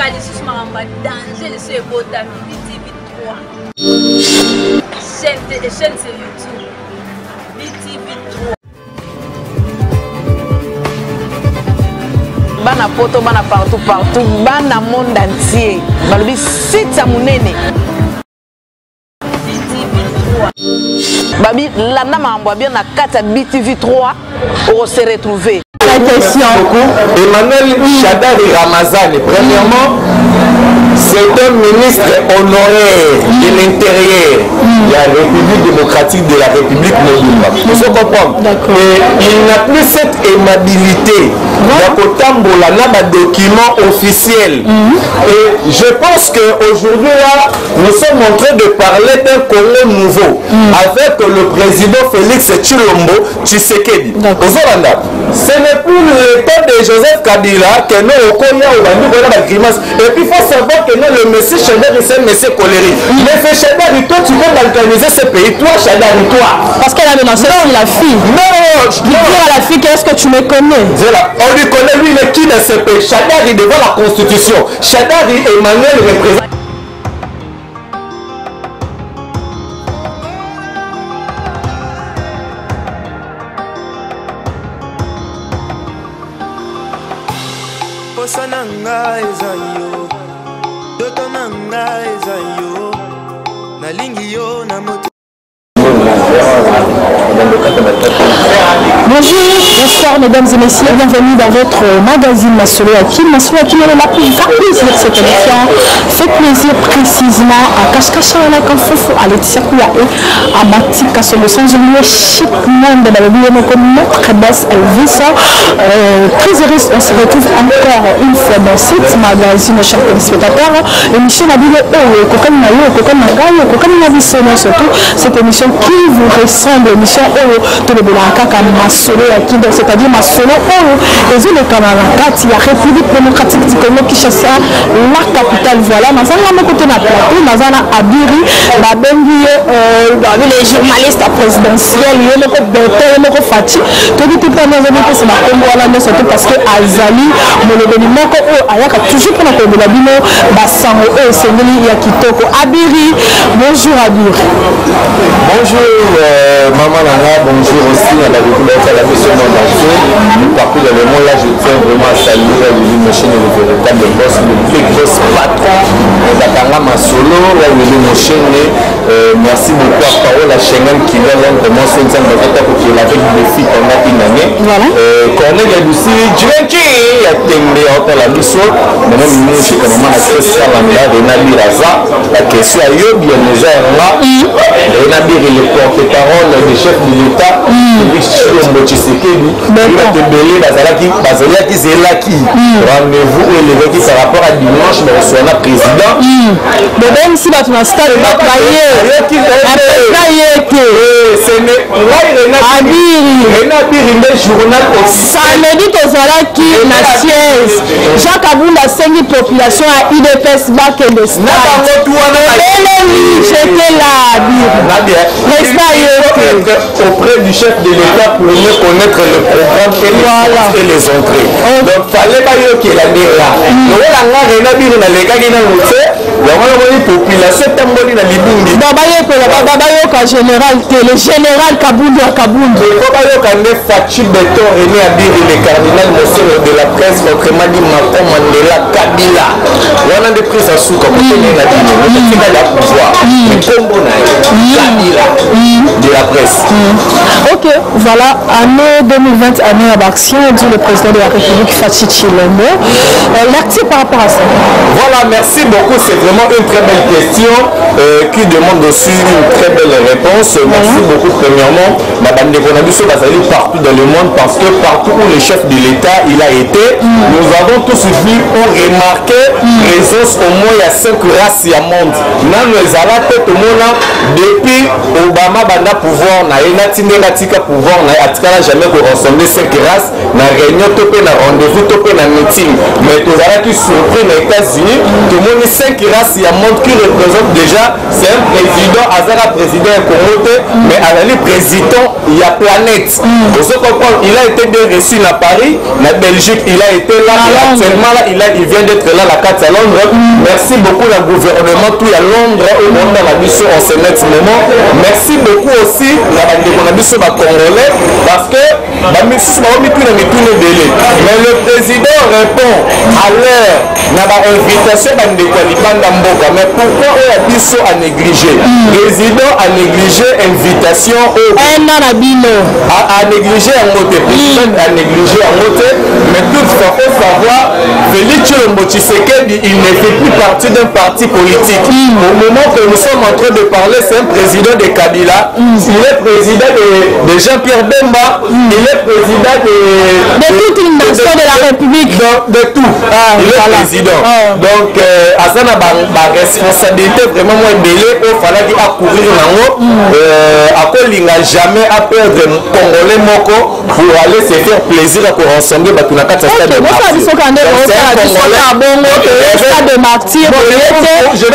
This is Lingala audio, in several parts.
Kalisus Maramba, danger, le seul bota, BTV3. Chaîne sur YouTube. BTV3. Bana poto, bana partout, bana monde entier. Balobi site à Mounene. BTV3. Babi, l'ana m'a bien na 4 BTV3 pour se retrouver. Emmanuel Chadari Ramazani, premièrement, c'est un ministre honoraire de l'Intérieur de la République démocratique de la République Mobimba. Vous comprenez? Et il n'a plus cette aimabilité d'Akotambola n'a document officiel. Et je pense qu'aujourd'hui, là, nous sommes en train de parler d'un Congo nouveau avec le président Félix Tshilombo Tshisekedi. Ce n'est plus le temps de Joseph Kabila que nous et puis il faut savoir que le monsieur Chadari c'est un monsieur colérique. Mais c'est Chadari, toi tu peux balkaniser ce pays, toi Chadari, toi. Parce qu'elle a menacé la fille. Non, je dis à la fille qu'est-ce que tu me connais. On lui connaît lui, mais qui ne sait pas. Chadari devant la Constitution. Chadari Emmanuel représente. Nanga ezayo, toto nanga ezayo, nalingi yo na moto. Bonjour, bonsoir mesdames et messieurs, bienvenue dans votre magazine Masolo Hakim. Masolo Hakim est là pour faire plaisir cette émission. Fait plaisir précisément à Kashkasha Foufou, à Laetitia Kouyaé, à Matika sur le son de chic monde de la Bible comme notre basse Elvis. Très heureuse, on se retrouve encore une fois dans cette magazine, chers téléspectateurs. Émission Nabile Oyo, Kokam Nayo, Kokam Nagayo, Kokam Nabisono, surtout cette émission qui vous ressemble, émission Oyo, de l'Ebolaka Masolo Hakim, c'est-à-dire Masolo Oyo, et les camarades, il y a République démocratique du Congo qui chasse la capitale. Voilà, nous avons un côté de la plateau, nous avons Abiri, les journalistes présidentiels, il y a un Fati, tout le temps nous avons fait ma Congo, surtout parce que Azali, mon événement, Ayaka toujours pour la Congo, Bino, Bassango, Sengeli, Yakitoko, Abiri, bonjour Abiri. Bonjour maman Nana, bonjour aussi à la découverte à la mission monde entier. Partout dans le monde là, je tiens vraiment à saluer Willy Moshene, le véritable boss, le plus gros patron d'Atanga Masolo, Willy Moshene. Merci beaucoup à Paola Schengen qui vient vraiment se dire qu'il est avec des filles pendant une année. Corneille Adussi, Djenki, il y a Tembe à la mission. Maintenant, nous sommes quand même à la question Renali Raza. La question à eux, bien déjà, Renali est le porte-parole du chef de l'État, Félix Tshisekedi. Il va te béler, Bazalaki Zelaki. Rendez-vous élevé par rapport à dimanche, mais on soit là président. Mais même si tu as stade, tu vas travailler. Samedi Tozalaki na siège Jacques Abunda sengi population à IDPS bac et de stade. J'étais là. Auprès du chef de l'État pour mieux connaître le programme et les entrées. Donc fallait pas qu'il y ait la DRA. Général, le général Kaboundou à Kaboundou. Fatou Beton René Abir, le cardinal monsieur de la presse, autrement dit Macron Mandela Kabila. On a des prises à sous comme on a dit, la pouvoir. Kabila de la presse. Ok, voilà, année 2020, année d'action, dit le président de la République Fatou Tshilombo. L'article par rapport à ça. Voilà, merci beaucoup. C'est vraiment une très belle question qui demande aussi une très belle réponse. Merci beaucoup. Premièrement, Madame Nekonabiso va aller partout dans le monde parce que partout où le chef de l'État il a été, nous avons tous vu ou remarqué présence au moins il y a 5 races à monde. Nous depuis Obama banda pouvoir na enatinga tika pouvoir na atikala jamais ko rassembler 5 races na réunion topé na rendez-vous topé na meeting. Mais tous qui surpris aux États-Unis, tout le monde 5 races à monde qui représente déjà c'est un président Azara président Komote mais Azali président il y a planète. Il a été bien reçu à Paris, la Belgique, il a été là et actuellement là, il vient d'être d'être là la carte à Londres. Merci beaucoup le gouvernement tout à Londres au monde dans la mission en ce moment. Merci beaucoup aussi la mission congolais parce que la mission délai. Mais le président répond à l'heure na ba invitation de Kwalibanda Mboka. Mais pourquoi la mission a négligé? Le président a négligé invitation au a négligé un mot, président a négligé un mot, mais toutefois faut savoir Félix Tshisekedi il ne fait plus partie d'un parti politique. Au moment que nous sommes en train de parler, c'est un président de Kabila, il est président de Jean-Pierre Bemba, il est président de toute une nation de la République. De tout. Il est président. Donc, à ça, la responsabilité vraiment moins belée, il fallait qu'il accourir à quoi il n'a jamais à perdre Congolais Moko pour aller se faire plaisir à rassembler dans la carte de je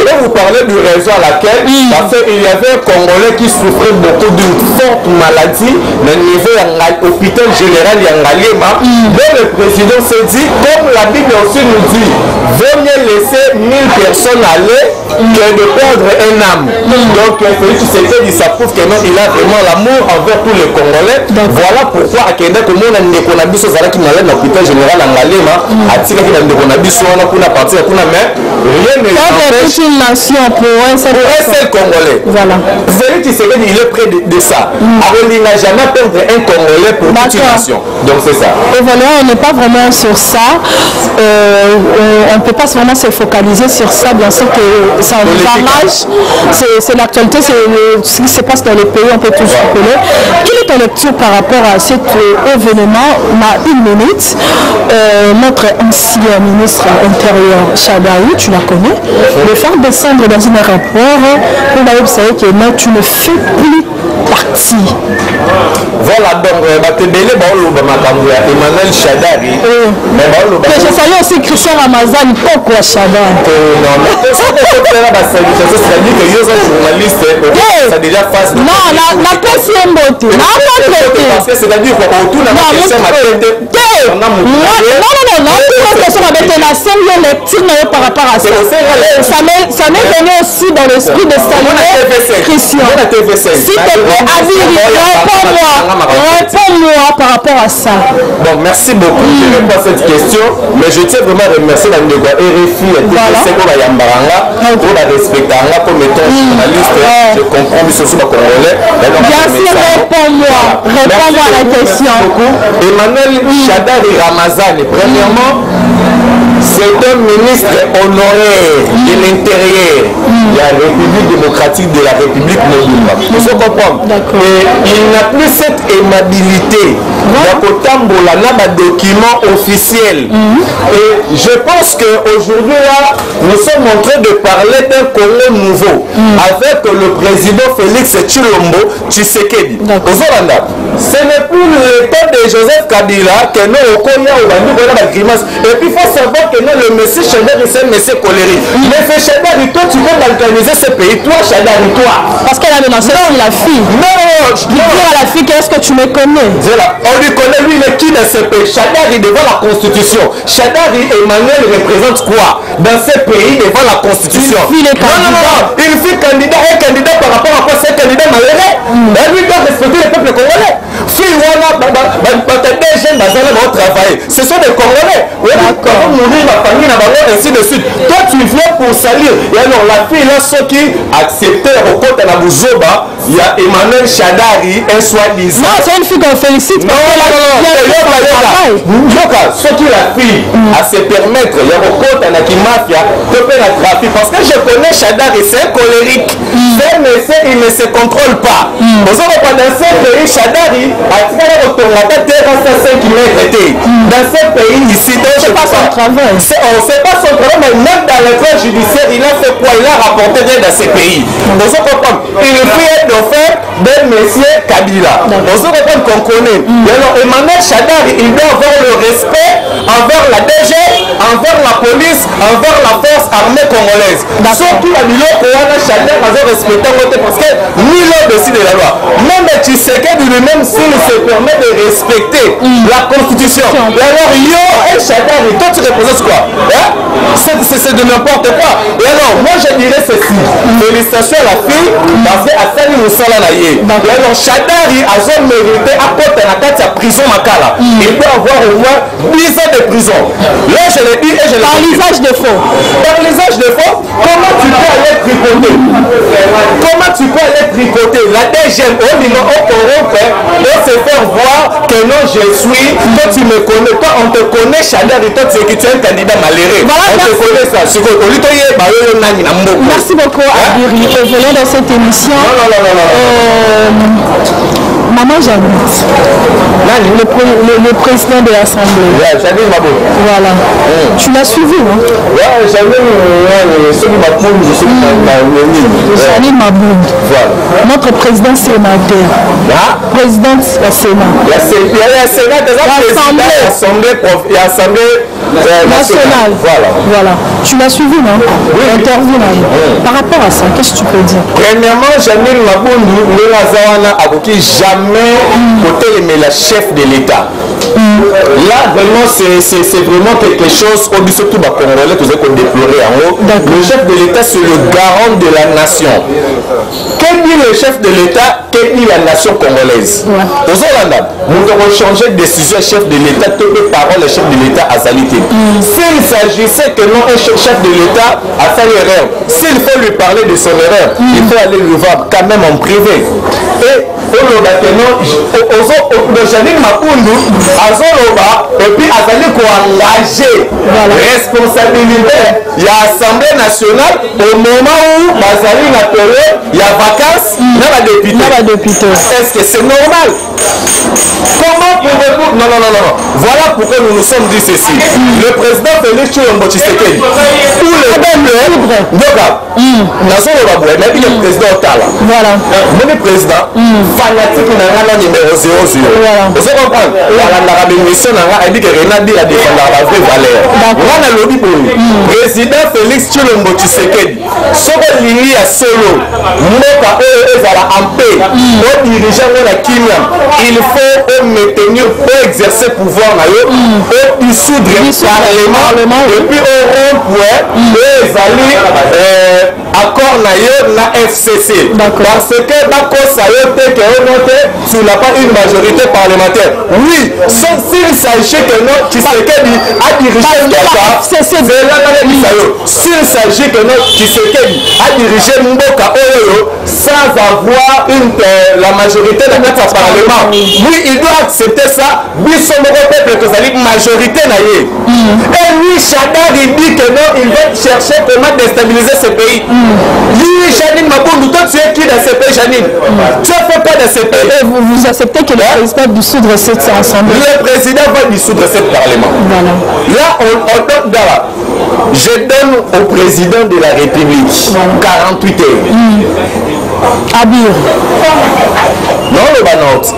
vais vous parler du réseau à laquelle parce qu'il y avait un Congolais qui souffrait beaucoup d'une forte maladie au niveau de l'hôpital général Yangalema. Donc le président s'est dit, comme la Bible aussi nous dit, vaut mieux laisser 1000 personnes aller que de perdre un âme. Donc Félix Tshisekedi, ça prouve que non, il a vraiment l'amour envers tous les Congolais. Voilà pourquoi à Kenda que nous on a biso zala qui malade dans l'hôpital général Yangalema a tiré qui dans on a biso on a pour partir pour mais rien ne empêche une nation pour un seul Congolais. Voilà. Félix Tshisekedi il est près de ça. Il n'a jamais perdre un Congolais pour toute une nation. Donc c'est ça. Et voilà, on n'est pas vraiment sur ça. On ne peut pas vraiment se focaliser sur ça. Bien sûr que c'est un barrage. C'est l'actualité, c'est ce qui se passe dans les pays, on peut tous rappeler. Quelle est ta lecture par rapport à cet événement? Une minute. Notre ancien ministre intérieur, Chadaï, tu la connais, le faire descendre dans un aéroport, vous savez que non, tu ne fais plus partie. Voilà, donc, Emmanuel Chadari. Mais je salue aussi Christian Ramazani, pourquoi Chadari? Non, mais c'est-à-dire que les journalistes, ça déjà face. Non, la presse est beauté. Parce que c'est-à-dire qu'autour de la question, par rapport à ça. Ça m'est venu aussi dans l'esprit de saluer Christian. S'il te plaît, réponds-moi par rapport à ça. Bon, merci beaucoup. Je réponds à cette question, mais je tiens vraiment à remercier la RFI et TPC pour la Yambaranga, pour la respecter, comme étant journaliste. Je comprends bien sur le Congolais. Bien sûr, réponds-moi à la question. Emmanuel Chadari Ramazani, premièrement, c'est un ministre honoraire de l'intérieur de la République démocratique de la République Mobimba. Il faut comprendre. Et il n'a plus cette aimabilité d'Akotambola n'a document officiel. Et je pense qu'aujourd'hui, là, nous sommes en train de parler d'un Congo nouveau avec le président Félix Tshisekedi. Ce n'est plus le temps de Joseph Kabila que nous grimace. Et puis il faut savoir que non, le monsieur Chadari, c'est un monsieur colérique. Mais c'est Chadari, toi tu veux balkaniser ce pays, toi Chadari, toi. Parce qu'elle a menacé la fille. Non, je dis à la fille, qu'est-ce que tu me connais? On lui connaît, lui, il est qui dans ce pays? Chadari devant la Constitution. Chadari, Emmanuel représente quoi dans ce pays devant la Constitution? Non, une fille candidat, un candidat par rapport à quoi? C'est un candidat malheureux. Lui doit respecter le peuple congolais. Fille, voilà, des jeunes dans travailler. Ce sont des Congolais. Comment nourrir ma famille, ainsi de suite. Toi, tu viens pour salir. Et alors, la fille, là, ceux qui acceptaient au côté de la Bouzoba, il y a Emmanuel Chadari, un soi-disant. Non, c'est une fille qu'on félicite. Non, ceux qui la fille à se permettre, il y a au côté de la mafia, de faire la trafic. Parce que je connais Chadari, c'est un colérique. Il ne se contrôle pas. Vous savez pas, dans ce pays, Chadari a tiré au tour la tête à 5 mètres. Dans ce pays, ici, c'est pas son travail. C'est pas son travail, mais même dans le droit judiciaire, il a fait quoi? Il a rapporté dans ces pays. Vous savez comprendre? Il fait être d'offert de monsieur Kabila. Vous savez comprendre qu'on connaît. Alors, Emmanuel Chadari, il doit avoir le respect envers la DG, envers la police, envers la force armée congolaise. Surtout la biloko wana chacun a respecté parce que nul au-dessus de la loi. Même Tshisekedi lui-même s'il se permet de respecter la constitution. Et alors yo et chacun, toi tu représentes quoi? C'est de n'importe quoi. Et alors moi je dirais ceci. Félicitations à la fille parce que Asali Moussala naïe. Et alors Chadari a son mérité à côté de la prison Makala. Il peut avoir au moins 10 ans de prison. Là je l'ai dit et je l'ai dit. Par l'usage de faux. Par l'usage de faux, comment tu peux aller tricoter? Comment tu peux aller tricoter? La DGM au niveau au corrompe et se faire voir que non je suis, toi tu me connais, toi on te connaît Chadari, toi tu es un candidat malheureux. On te connaît ça. Merci beaucoup Abiri. Évoluons dans cette émission. Maman Janine, le président de l'Assemblée. Voilà. Tu l'as suivi, non? Oui, Janine Mabound. Notre président sénateur. Présidente du Sénat. L'Assemblée nationale. Voilà. Tu l'as suivi, non? Oui. Interview, par rapport à ça, qu'est-ce que tu peux dire? Premièrement, Janine Mabound, jamais côté la chef de l'État. Là, vraiment, c'est vraiment quelque chose, au dessus tout Congolais, tout ce qu'on déplorait en haut. Le chef de l'État, c'est le garant de la nation. Quel dit le chef de l'État? Quelle dit la nation congolaise? Aux Hollandais, nous devons changer de décision chef de l'État, toutes les paroles, le chef de l'État à Zalité. S'il s'agissait que non, un chef de l'État a fait l'erreur, s'il faut lui parler de son erreur, il faut aller le voir quand même en privé. Et Janine Mapundu et puis Azali engagé responsabilité il y a Assemblée nationale au moment où Bazali n'a télé il y a vacances dans la député. Est-ce que c'est normal? Comment pouvez-vous? Non. Voilà pourquoi nous nous sommes dit ceci. Le président Félix Tshisekedi ou le président Otala. Voilà. Mon président fanatique n'a numéro 00. Vous comprenez? La bénédiction n'a dit que Renard dit la défendre la vraie valeur. On a lobby pour lui. Président Félix Tshisekedi, ce que l'Ili a solo, Moka Ezala en paix, au dirigeant de la Kimia, il faut maintenir, pour exercer pouvoir, et dissoudre le Parlement, et puis au rond-point, Ezali accord na FCC. Parce que tu n'as pas une majorité parlementaire. Oui, s'il s'agit que non, Tshisekedi a dirigé Mboka, s'il s'agit que non, Tshisekedi a dirigé Mboka sans avoir la majorité de notre parlement. Oui, il doit accepter ça. Oui, son peuple que ça dit majorité naïe. Et lui, Chadar, il dit que non, il va chercher comment déstabiliser ce pays. Lui, Janine Maboundou, toi tu es qui dans ce pays, Janine? Tu as fait quoi dans ce pays? Et vous acceptez que le président dissoudre cette assemblée? Le président va dissoudre ce parlement. Là, on donne d'abord. Je donne au président de la République 48 heures. Abir. Non, le banote.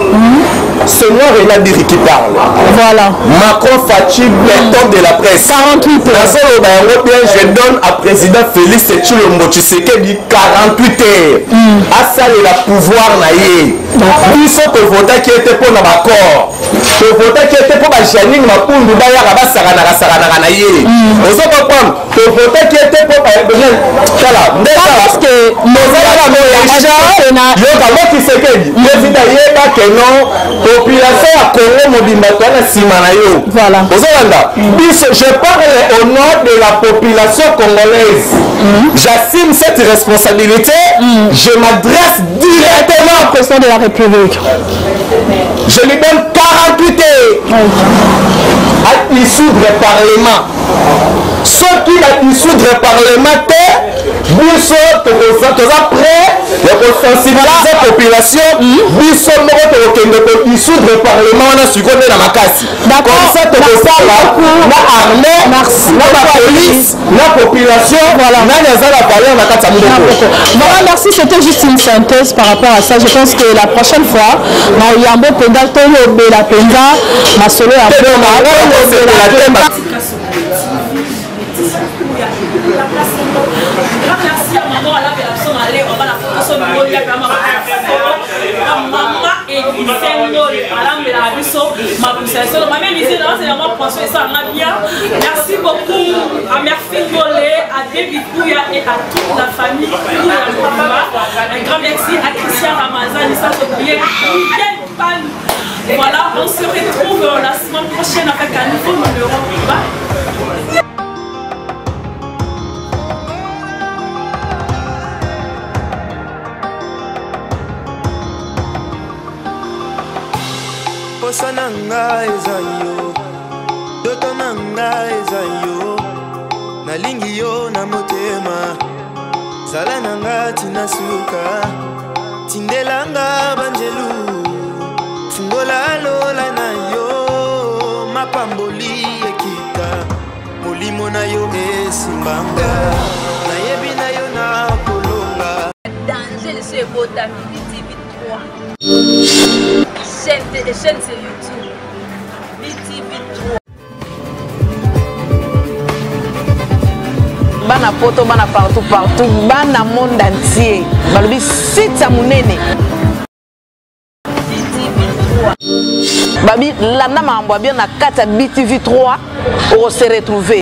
C'est moi Renard qui parle. Voilà. Macron fatigue le temps de la presse. 48 heures. Je donne à président Félix Tshisekedi 48 heures. À ça, il a pouvoir naïe. Ils sont que voter qui était pour l'accord. Le voter qui était pour Janine Mapundu, d'ailleurs, à Sarana naïe. Vous comprenez? Le voter qui était pour. Parce que population à Congo Mobimbato na Simanayo. Voilà. Je parle au nom de la population congolaise. J'assume cette responsabilité. Je m'adresse directement au président de la République. Je lui donne 48 heures à dissoudre le Parlement. Ceux qui a dissoudre le Parlement, nous sommes prêts à sensibiliser la population. Nous sommes prêts à dissoudre le Parlement. On a suivi dans ma casse. Comme ça, la armée, la police, la population, voilà. Merci, c'était juste une synthèse par rapport à ça. Je pense que la prochaine fois, il y a un beau pédale, la pédale, ma solo, Laetitia Kouya la place grand merci à maman la personne aller on va la photo sur le maman et Sengo alambe la biso ma possession ma même ici là c'est vraiment pensé ça m'a bien merci beaucoup à Merfine Bolé à David Kouya et à toute la famille Kouya un grand merci à Christian Ramazan ça c'est bien voilà on se retrouve la semaine prochaine avec un nouveau numéro. Posa nanga eza yo, doto nanga eza yo, nalingi yo na motema, zala nanga tina suka, tindelanga banjelu, fungola lola na yo, mapamboli ekita, molimo na yo esimbanga, nayebi na yo na kolonga. Danger, je suis beau d'Amidi TV 3. Chaîne sur YouTube. BTV 3. Bana poto, bana partout, bana monde entier. Balobi site munene. BTV 3. Babi, la nama amboa bien na kata BTV 3. On se retrouver.